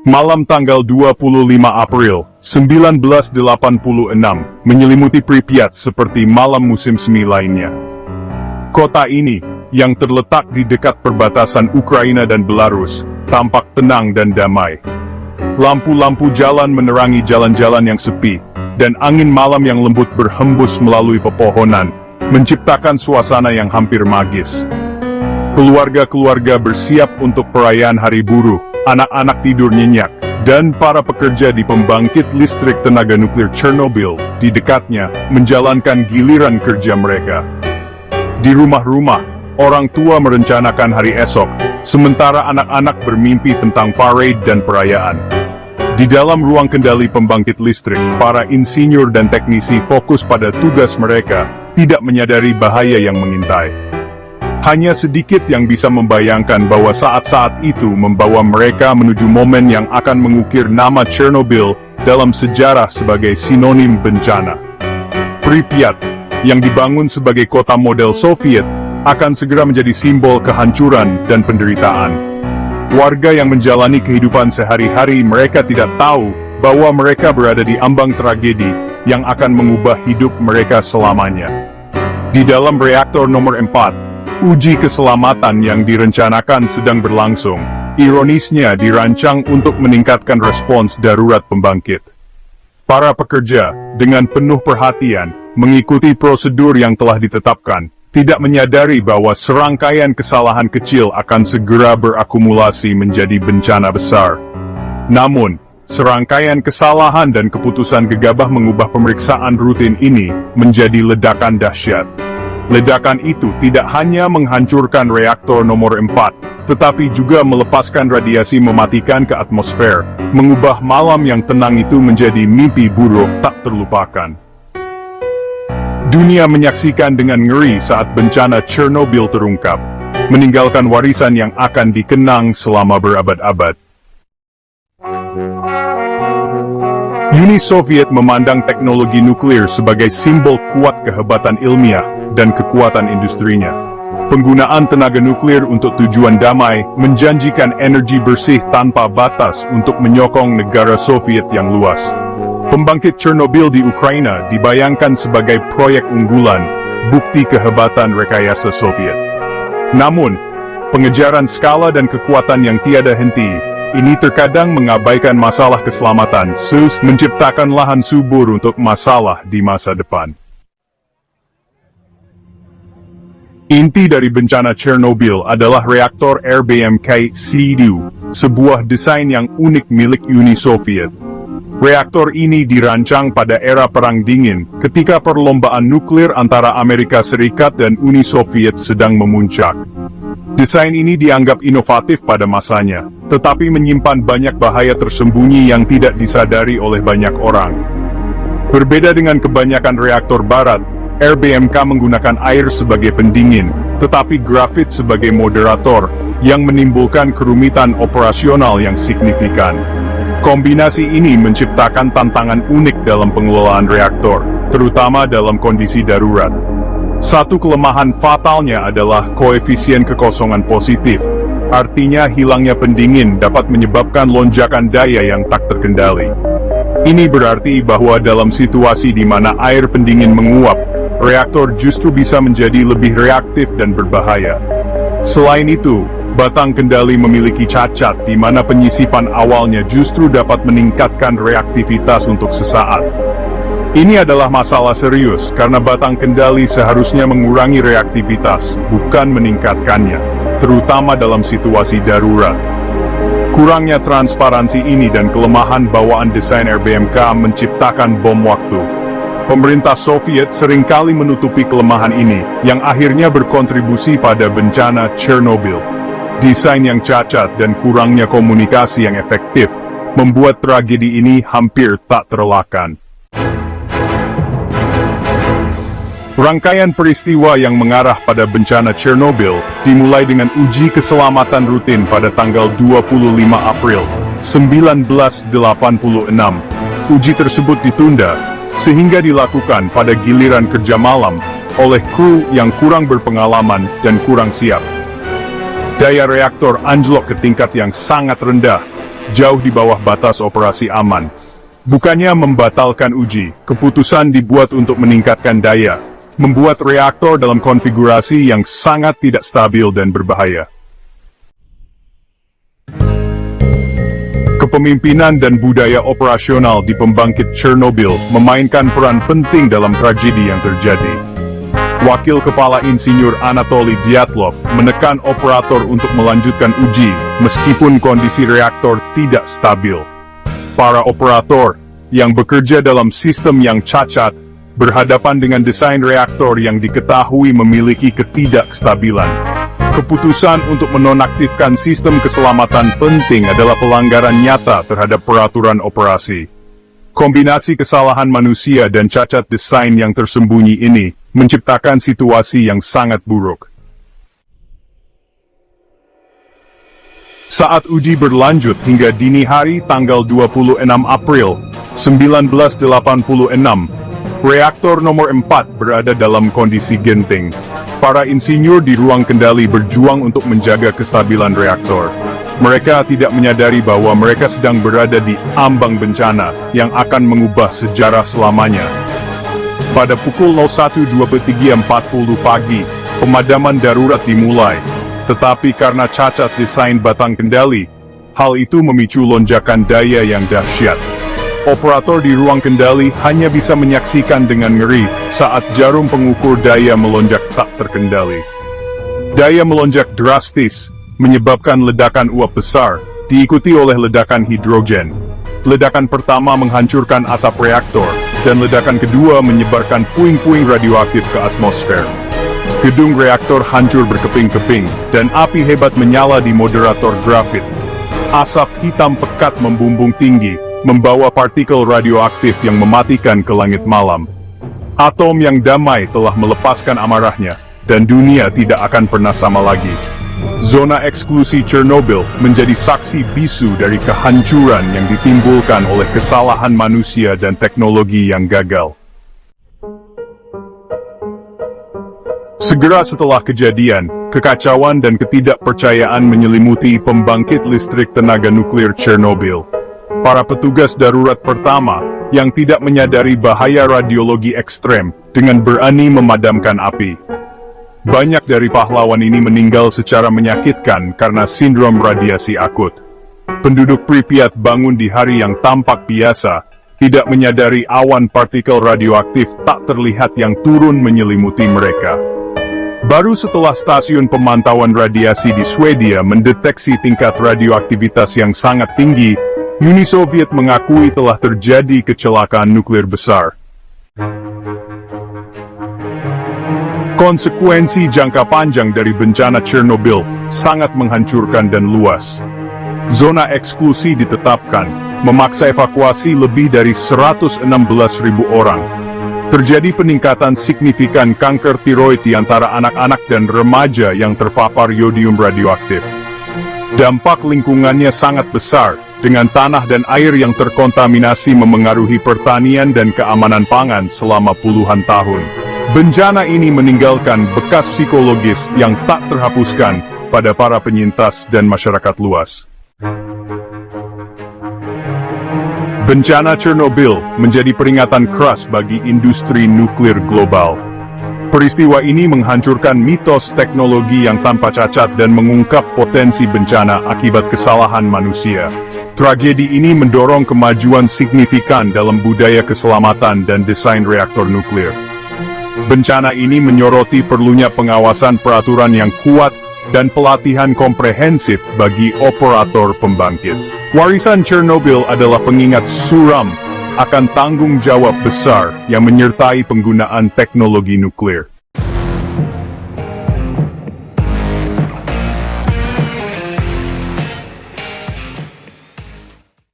Malam tanggal 25 April 1986 menyelimuti Pripyat seperti malam musim semi lainnya. Kota ini, yang terletak di dekat perbatasan Ukraina dan Belarus, tampak tenang dan damai. Lampu-lampu jalan menerangi jalan-jalan yang sepi, dan angin malam yang lembut berhembus melalui pepohonan, menciptakan suasana yang hampir magis. Keluarga-keluarga bersiap untuk perayaan hari buruh, anak-anak tidur nyenyak, dan para pekerja di pembangkit listrik tenaga nuklir Chernobyl di dekatnya menjalankan giliran kerja mereka. Di rumah-rumah, orang tua merencanakan hari esok, sementara anak-anak bermimpi tentang parade dan perayaan. Di dalam ruang kendali pembangkit listrik, para insinyur dan teknisi fokus pada tugas mereka, tidak menyadari bahaya yang mengintai. Hanya sedikit yang bisa membayangkan bahwa saat-saat itu membawa mereka menuju momen yang akan mengukir nama Chernobyl dalam sejarah sebagai sinonim bencana. Pripyat, yang dibangun sebagai kota model Soviet, akan segera menjadi simbol kehancuran dan penderitaan. Warga yang menjalani kehidupan sehari-hari mereka tidak tahu bahwa mereka berada di ambang tragedi yang akan mengubah hidup mereka selamanya. Di dalam reaktor nomor 4, uji keselamatan yang direncanakan sedang berlangsung. Ironisnya dirancang untuk meningkatkan respons darurat pembangkit. Para pekerja, dengan penuh perhatian, mengikuti prosedur yang telah ditetapkan, tidak menyadari bahwa serangkaian kesalahan kecil akan segera berakumulasi menjadi bencana besar. Namun, serangkaian kesalahan dan keputusan gegabah mengubah pemeriksaan rutin ini menjadi ledakan dahsyat. Ledakan itu tidak hanya menghancurkan reaktor nomor 4, tetapi juga melepaskan radiasi mematikan ke atmosfer, mengubah malam yang tenang itu menjadi mimpi buruk tak terlupakan. Dunia menyaksikan dengan ngeri saat bencana Chernobyl terungkap, meninggalkan warisan yang akan dikenang selama berabad-abad. Uni Soviet memandang teknologi nuklir sebagai simbol kuat kehebatan ilmiah dan kekuatan industrinya. Penggunaan tenaga nuklir untuk tujuan damai menjanjikan energi bersih tanpa batas untuk menyokong negara Soviet yang luas. Pembangkit Chernobyl di Ukraina dibayangkan sebagai proyek unggulan, bukti kehebatan rekayasa Soviet. Namun, pengejaran skala dan kekuatan yang tiada henti ini terkadang mengabaikan masalah keselamatan, menciptakan lahan subur untuk masalah di masa depan. Inti dari bencana Chernobyl adalah reaktor RBMK-C2, sebuah desain yang unik milik Uni Soviet. Reaktor ini dirancang pada era Perang Dingin, ketika perlombaan nuklir antara Amerika Serikat dan Uni Soviet sedang memuncak. Desain ini dianggap inovatif pada masanya, tetapi menyimpan banyak bahaya tersembunyi yang tidak disadari oleh banyak orang. Berbeda dengan kebanyakan reaktor barat, RBMK menggunakan air sebagai pendingin, tetapi grafit sebagai moderator, yang menimbulkan kerumitan operasional yang signifikan. Kombinasi ini menciptakan tantangan unik dalam pengelolaan reaktor, terutama dalam kondisi darurat. Satu kelemahan fatalnya adalah koefisien kekosongan positif, artinya hilangnya pendingin dapat menyebabkan lonjakan daya yang tak terkendali. Ini berarti bahwa dalam situasi di mana air pendingin menguap, reaktor justru bisa menjadi lebih reaktif dan berbahaya. Selain itu, batang kendali memiliki cacat di mana penyisipan awalnya justru dapat meningkatkan reaktivitas untuk sesaat. Ini adalah masalah serius karena batang kendali seharusnya mengurangi reaktivitas, bukan meningkatkannya, terutama dalam situasi darurat. Kurangnya transparansi ini dan kelemahan bawaan desain RBMK menciptakan bom waktu. Pemerintah Soviet seringkali menutupi kelemahan ini, yang akhirnya berkontribusi pada bencana Chernobyl. Desain yang cacat dan kurangnya komunikasi yang efektif, membuat tragedi ini hampir tak terelakkan. Rangkaian peristiwa yang mengarah pada bencana Chernobyl dimulai dengan uji keselamatan rutin pada tanggal 25 April 1986. Uji tersebut ditunda, sehingga dilakukan pada giliran kerja malam oleh kru yang kurang berpengalaman dan kurang siap. Daya reaktor anjlok ke tingkat yang sangat rendah, jauh di bawah batas operasi aman. Bukannya membatalkan uji, keputusan dibuat untuk meningkatkan daya, membuat reaktor dalam konfigurasi yang sangat tidak stabil dan berbahaya. Kepemimpinan dan budaya operasional di pembangkit Chernobyl memainkan peran penting dalam tragedi yang terjadi. Wakil Kepala Insinyur Anatoly Dyatlov menekan operator untuk melanjutkan uji, meskipun kondisi reaktor tidak stabil. Para operator, yang bekerja dalam sistem yang cacat, berhadapan dengan desain reaktor yang diketahui memiliki ketidakstabilan. Keputusan untuk menonaktifkan sistem keselamatan penting adalah pelanggaran nyata terhadap peraturan operasi. Kombinasi kesalahan manusia dan cacat desain yang tersembunyi ini menciptakan situasi yang sangat buruk. Saat uji berlanjut hingga dini hari tanggal 26 April 1986, reaktor nomor 4 berada dalam kondisi genting. Para insinyur di ruang kendali berjuang untuk menjaga kestabilan reaktor. Mereka tidak menyadari bahwa mereka sedang berada di ambang bencana yang akan mengubah sejarah selamanya. Pada pukul 01.23.40 pagi, pemadaman darurat dimulai. Tetapi karena cacat desain batang kendali, hal itu memicu lonjakan daya yang dahsyat. Operator di ruang kendali hanya bisa menyaksikan dengan ngeri saat jarum pengukur daya melonjak tak terkendali. Daya melonjak drastis, menyebabkan ledakan uap besar, diikuti oleh ledakan hidrogen. Ledakan pertama menghancurkan atap reaktor, dan ledakan kedua menyebarkan puing-puing radioaktif ke atmosfer. Gedung reaktor hancur berkeping-keping, dan api hebat menyala di moderator grafit. Asap hitam pekat membumbung tinggi, membawa partikel radioaktif yang mematikan ke langit malam. Atom yang damai telah melepaskan amarahnya, dan dunia tidak akan pernah sama lagi. Zona eksklusi Chernobyl menjadi saksi bisu dari kehancuran yang ditimbulkan oleh kesalahan manusia dan teknologi yang gagal. Segera setelah kejadian, kekacauan dan ketidakpercayaan menyelimuti pembangkit listrik tenaga nuklir Chernobyl. Para petugas darurat pertama, yang tidak menyadari bahaya radiologi ekstrem, dengan berani memadamkan api. Banyak dari pahlawan ini meninggal secara menyakitkan karena sindrom radiasi akut. Penduduk Pripyat bangun di hari yang tampak biasa, tidak menyadari awan partikel radioaktif tak terlihat yang turun menyelimuti mereka. Baru setelah stasiun pemantauan radiasi di Swedia mendeteksi tingkat radioaktivitas yang sangat tinggi, Uni Soviet mengakui telah terjadi kecelakaan nuklir besar. Konsekuensi jangka panjang dari bencana Chernobyl sangat menghancurkan dan luas. Zona eksklusi ditetapkan, memaksa evakuasi lebih dari 116.000 orang. Terjadi peningkatan signifikan kanker tiroid di antara anak-anak dan remaja yang terpapar yodium radioaktif. Dampak lingkungannya sangat besar, dengan tanah dan air yang terkontaminasi memengaruhi pertanian dan keamanan pangan selama puluhan tahun. Bencana ini meninggalkan bekas psikologis yang tak terhapuskan pada para penyintas dan masyarakat luas. Bencana Chernobyl menjadi peringatan keras bagi industri nuklir global. Peristiwa ini menghancurkan mitos teknologi yang tanpa cacat dan mengungkap potensi bencana akibat kesalahan manusia. Tragedi ini mendorong kemajuan signifikan dalam budaya keselamatan dan desain reaktor nuklir. Bencana ini menyoroti perlunya pengawasan peraturan yang kuat dan pelatihan komprehensif bagi operator pembangkit. Warisan Chernobyl adalah pengingat suram akan tanggung jawab besar yang menyertai penggunaan teknologi nuklir.